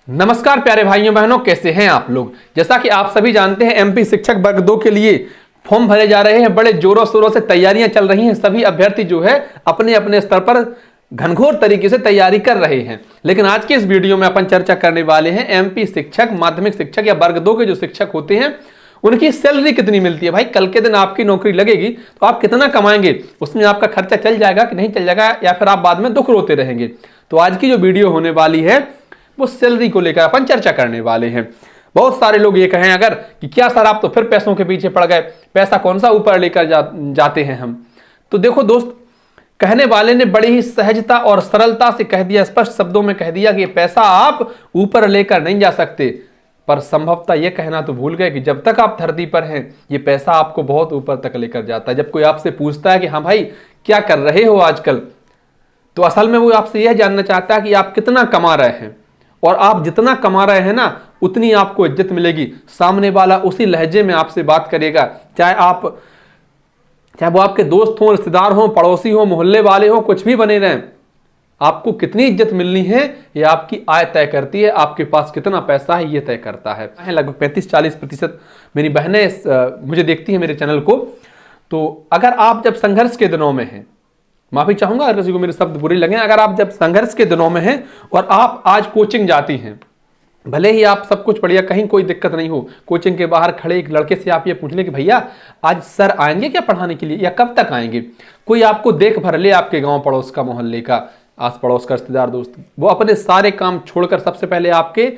नमस्कार प्यारे भाइयों बहनों, कैसे हैं आप लोग। जैसा कि आप सभी जानते हैं, एमपी शिक्षक वर्ग 2 के लिए फॉर्म भरे जा रहे हैं। बड़े जोरों शोरों से तैयारियां चल रही हैं। सभी अभ्यर्थी जो है अपने अपने स्तर पर घनघोर तरीके से तैयारी कर रहे हैं। लेकिन आज के इस वीडियो में अपन चर्चा करने वाले हैं एमपी शिक्षक, माध्यमिक शिक्षक या वर्ग 2 के जो शिक्षक होते हैं उनकी सैलरी कितनी मिलती है। भाई कल के दिन आपकी नौकरी लगेगी तो आप कितना कमाएंगे, उसमें आपका खर्चा चल जाएगा कि नहीं चल जाएगा, या फिर आप बाद में दुख रोते रहेंगे। तो आज की जो वीडियो होने वाली है वो सैलरी को लेकर अपन चर्चा करने वाले हैं। बहुत सारे लोग ये कहें अगर कि क्या सर आप तो फिर पैसों के पीछे पड़ गए, पैसा कौन सा ऊपर लेकर जाते हैं हम। तो देखो दोस्त, कहने वाले ने बड़ी ही सहजता और सरलता से कह दिया, स्पष्ट शब्दों में कह दिया कि पैसा आप ऊपर लेकर नहीं जा सकते। पर संभवतः यह कहना तो भूल गए कि जब तक आप धरती पर हैं ये पैसा आपको बहुत ऊपर तक लेकर जाता है। जब कोई आपसे पूछता है कि हाँ भाई क्या कर रहे हो आजकल, तो असल में वो आपसे यह जानना चाहता है कि आप कितना कमा रहे हैं। और आप जितना कमा रहे हैं ना, उतनी आपको इज्जत मिलेगी। सामने वाला उसी लहजे में आपसे बात करेगा, चाहे वो आपके दोस्त हों, रिश्तेदार हों, पड़ोसी हों, मोहल्ले वाले हों, कुछ भी बने रहें। आपको कितनी इज्जत मिलनी है ये आपकी आय तय करती है, आपके पास कितना पैसा है ये तय करता है। लगभग 35-40% मेरी बहनें मुझे देखती हैं मेरे चैनल को। तो अगर आप जब संघर्ष के दिनों में हैं, माफी चाहूंगा अगर किसी को मेरे शब्द बुरे लगे, अगर आप जब संघर्ष के दिनों में हैं और आप आज कोचिंग जाती हैं, भले ही आप सब कुछ बढ़िया, कहीं कोई दिक्कत नहीं हो, कोचिंग के बाहर खड़े एक लड़के से आप ये पूछ लें कि भैया आज सर आएंगे क्या पढ़ाने के लिए, या कब तक आएंगे। कोई आपको देख भर ले, आपके गांव पड़ोस का, मोहल्ले का, आस पड़ोस का रिश्तेदार दोस्त, वो अपने सारे काम छोड़कर सबसे पहले आपके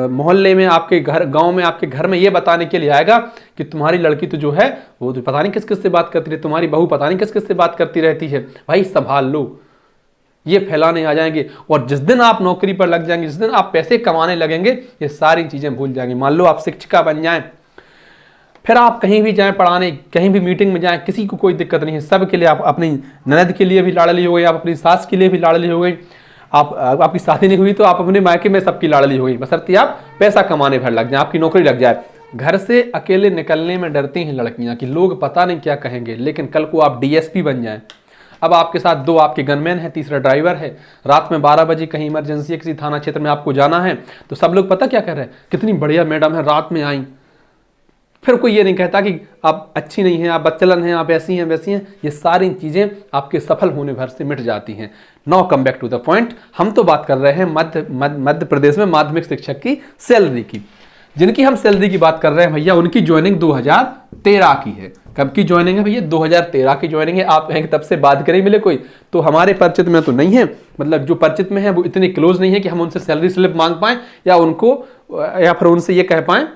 मोहल्ले में, आपके घर, गांव में, आपके घर में ये बताने के लिए आएगा कि तुम्हारी लड़की तो जो है वो तो पता नहीं किस किस से बात करती रहती, तुम्हारी बहू पता नहीं किस किस से बात करती रहती है, भाई संभाल लो। ये फैलाने आ जाएंगे। और जिस दिन आप नौकरी पर लग जाएंगे, जिस दिन आप पैसे कमाने लगेंगे, ये सारी चीजें भूल जाएंगे। मान लो आप शिक्षिका बन जाएं, फिर आप कहीं भी जाएं पढ़ाने, कहीं भी मीटिंग में जाएं, किसी को कोई दिक्कत नहीं है। सबके लिए आप अपनी ननद के लिए भी लाड़ली हो गई, आप अपनी सास के लिए भी लाड़ली हो गई, आपकी शादी नहीं हुई तो आप अपने मायके में सबकी लाड़ली हो गई, बशर्ते आप पैसा कमाने भर लग जाए, आपकी नौकरी लग जाए। घर से अकेले निकलने में डरती हैं लड़कियां कि लोग पता नहीं क्या कहेंगे। लेकिन कल को आप डीएसपी बन जाएं, अब आपके साथ 2 आपके गनमैन है, तीसरा ड्राइवर है, रात में 12 बजे कहीं इमरजेंसी है, किसी थाना क्षेत्र में आपको जाना है, तो सब लोग पता क्या कह रहे हैं, कितनी बढ़िया मैडम है, रात में आई। फिर कोई ये नहीं कहता कि आप अच्छी नहीं हैं, आप बदचलन हैं, आप ऐसी हैं वैसी हैं। ये सारी चीजें आपके सफल होने भर से मिट जाती हैं। Now come back to the point. हम तो बात कर रहे हैं मध्य प्रदेश में माध्यमिक शिक्षक की सैलरी की। जिनकी हम सैलरी की बात कर रहे हैं भैया, उनकी ज्वाइनिंग 2013 की है। कब की ज्वाइनिंग है भैया? 2013 की ज्वाइनिंग है। आप कहेंगे तब से बात करें मिले कोई, तो हमारे परिचित में तो नहीं है। मतलब जो परिचित में है वो इतने क्लोज नहीं है कि हम उनसे सैलरी स्लिप मांग पाएं, या फिर उनसे ये कह पाएं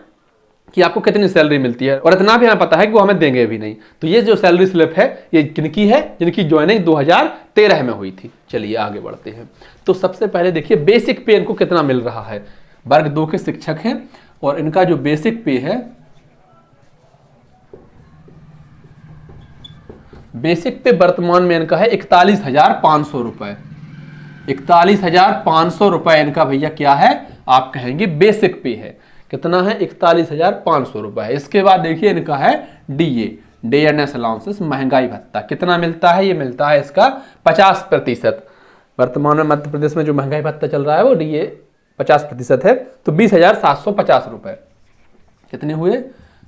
कि आपको कितनी सैलरी मिलती है। और इतना भी हमें पता है कि वो हमें देंगे भी नहीं। तो ये जो सैलरी स्लिप है ये किनकी है? जिनकी ज्वाइनिंग 2013 में हुई थी। चलिए आगे बढ़ते हैं। तो सबसे पहले देखिए बेसिक पे इनको कितना मिल रहा है। वर्ग 2 के शिक्षक हैं और इनका जो बेसिक पे है, बेसिक पे वर्तमान में इनका है 41,500 रुपए। 41,500 रुपए इनका भैया क्या है, आप कहेंगे बेसिक पे है। कितना है? 41,500 रुपए। इसके बाद देखिए इनका है डे एंड अलाउंसेस, महंगाई भत्ता। कितना मिलता है? ये मिलता है इसका 50%। वर्तमान में मध्य प्रदेश में जो महंगाई भत्ता चल रहा है वो डीए 50% है, तो 20,750 रुपए। कितने हुए?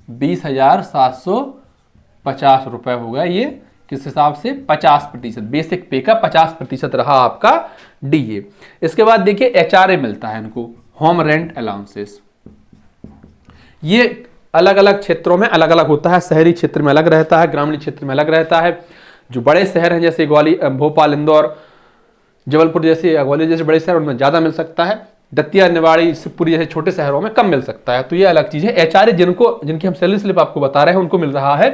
20,750 रुपए हो गया। ये किस हिसाब से? 50%। बेसिक पे का 50% रहा आपका डीए। इसके बाद देखिए एचआरए मिलता है इनको, होम रेंट अलाउंसेस। ये अलग अलग क्षेत्रों में अलग अलग होता है। शहरी क्षेत्र में अलग रहता है, ग्रामीण क्षेत्र में अलग रहता है। जो बड़े शहर हैं जैसे ग्वालियर, भोपाल, इंदौर, जबलपुर जैसे, ग्वालियर जैसे बड़े शहर, उनमें ज्यादा मिल सकता है। दतिया, निवाड़ी, शिवपुरी जैसे छोटे शहरों में कम मिल सकता है। तो ये अलग चीज है। एचआरए जिनकी हम सैलरी स्लिप आपको बता रहे हैं उनको मिल रहा है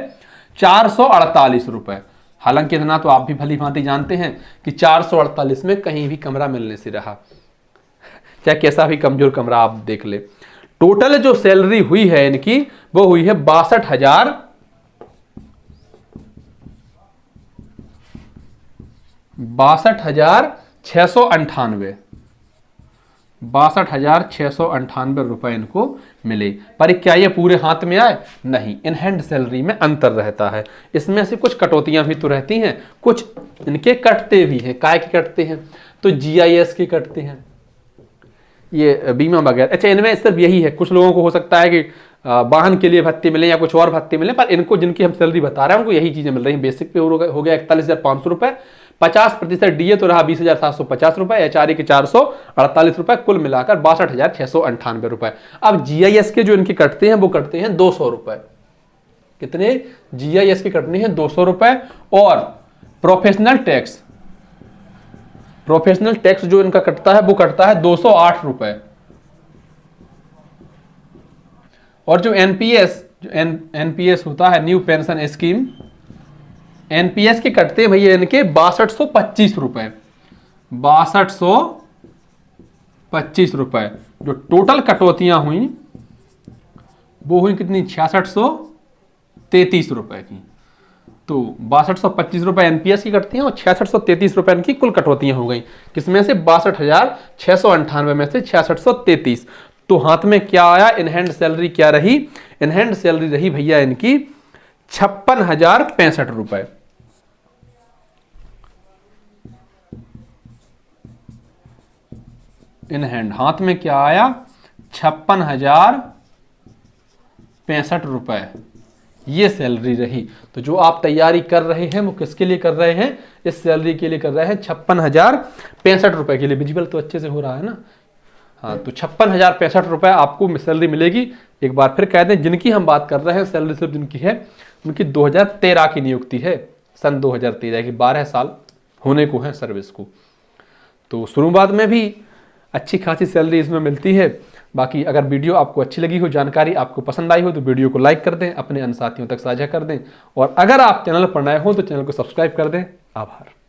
448 रुपए। हालांकि इतना तो आप भी भली भांति जानते हैं कि 448 में कहीं भी कमरा मिलने से रहा, चाहे कैसा भी कमजोर कमरा आप देख ले। टोटल जो सैलरी हुई है इनकी वो हुई है 62,698 62,698 रुपए इनको मिले। पर क्या ये पूरे हाथ में आए? नहीं, इन हैंड सैलरी में अंतर रहता है। इसमें से कुछ कटौतियां भी तो रहती हैं, कुछ इनके कटते भी हैं। काय के कटते हैं? तो जीआईएस के कटते हैं, ये बीमा वगैरह। अच्छा, इनमें सिर्फ यही है, कुछ लोगों को हो सकता है कि वाहन के लिए भत्ते मिले या कुछ और भत्ते मिले, पर इनको जिनकी हम सैलरी बता रहे हैं उनको यही चीजें मिल रही हैं। बेसिक पे हो गया 41,500 रुपए, 50% डीए तो रहा 20,750 रुपए, एचआरए के 448 रुपए, कुल मिलाकर 62,698 रुपए। अब जीआईएस के जो इनके कटते हैं वो कटते हैं 200 रुपए। कितने? जीआईएस के कटने हैं 200 रुपए। और प्रोफेशनल टैक्स जो इनका कटता है वो कटता है 208 रुपए। और जो एनपीएस होता है, न्यू पेंशन स्कीम, एनपीएस के कटते हैं भैया इनके 6225 रुपए, 6225 रुपए। जो टोटल कटौतियां हुई वो हुई कितनी? 6633 रुपए की। तो 6225 रुपए एनपीएस की कटती हैं और 6633 रुपए इनकी कुल कटौतियां हो गई। किसमें से? 62,698 में से 6633। तो हाथ में क्या आया? इन हैंड सैलरी क्या रही? इन हैंड सैलरी रही भैया इनकी 56,065 रुपए। इन हैंड हाथ में क्या आया? 56,065 रुपए, ये सैलरी रही। तो जो आप तैयारी कर रहे हैं वो किसके लिए कर रहे हैं? इस सैलरी के लिए कर रहे हैं, 56,065 रुपए के लिए। विजिबल तो अच्छे से हो रहा है ना? हाँ, तो 56,065 रुपए आपको सैलरी मिलेगी। एक बार फिर कह दें, जिनकी हम बात कर रहे हैं सैलरी सिर्फ जिनकी है उनकी 2013 की नियुक्ति है, सन 2013 की, 12 साल होने को है सर्विस को। तो शुरुआत में भी अच्छी खासी सैलरी इसमें मिलती है। बाकी अगर वीडियो आपको अच्छी लगी हो, जानकारी आपको पसंद आई हो, तो वीडियो को लाइक कर दें, अपने अन्य साथियों तक साझा कर दें। और अगर आप चैनल पर नए हो तो चैनल को सब्सक्राइब कर दें। आभार।